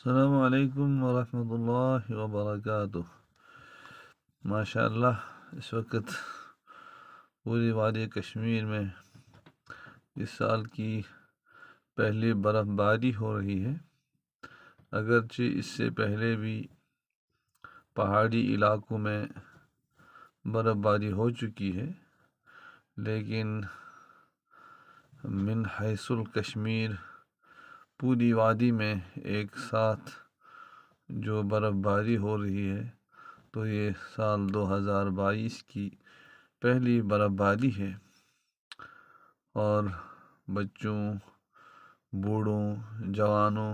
السلام علیکم ورحمۃ اللہ وبرکاتہ۔ ماشاء اللہ اس وقت پوری وادی کشمیر میں اس سال کی پہلی برف باری ہو رہی ہے۔ اگرچہ اس سے پہلے بھی پہاڑی علاقوں میں برف باری ہو چکی ہے، لیکن من حیث الکشمیر پوری وادی میں ایک ساتھ جو برف باری ہو رہی ہے تو یہ سال 2022 کی پہلی برف باری ہے، اور بچوں، بوڑھوں، جوانوں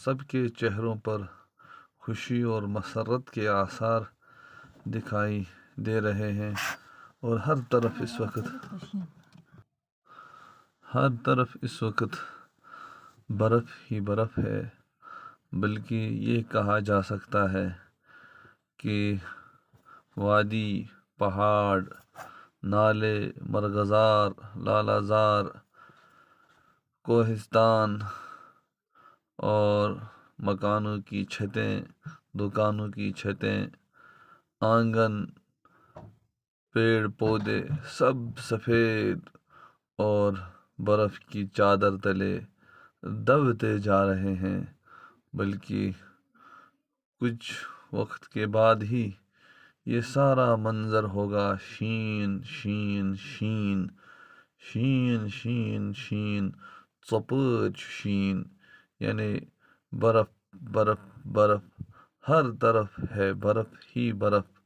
سب کے چہروں پر خوشی اور مسرت کے آثار دکھائی دے رہے ہیں، اور ہر طرف اس وقت برف ہی برف ہے۔ بلکہ یہ کہا جا سکتا ہے کہ وادی، پہاڑ، نالے، مرغزار، لالہ زار، کوہستان اور مکانوں کی چھتیں، دکانوں کی چھتیں، آنگن، پیڑ پودے سب سفید اور برف کی چادر تلے دبتے جا رہے ہیں۔ بلکہ کچھ وقت کے بعد ہی یہ سارا منظر ہوگا شین شین شین، شین شین شین، څپٲرۍ شین، یعنی برف برف برف، ہر طرف ہے برف ہی برف۔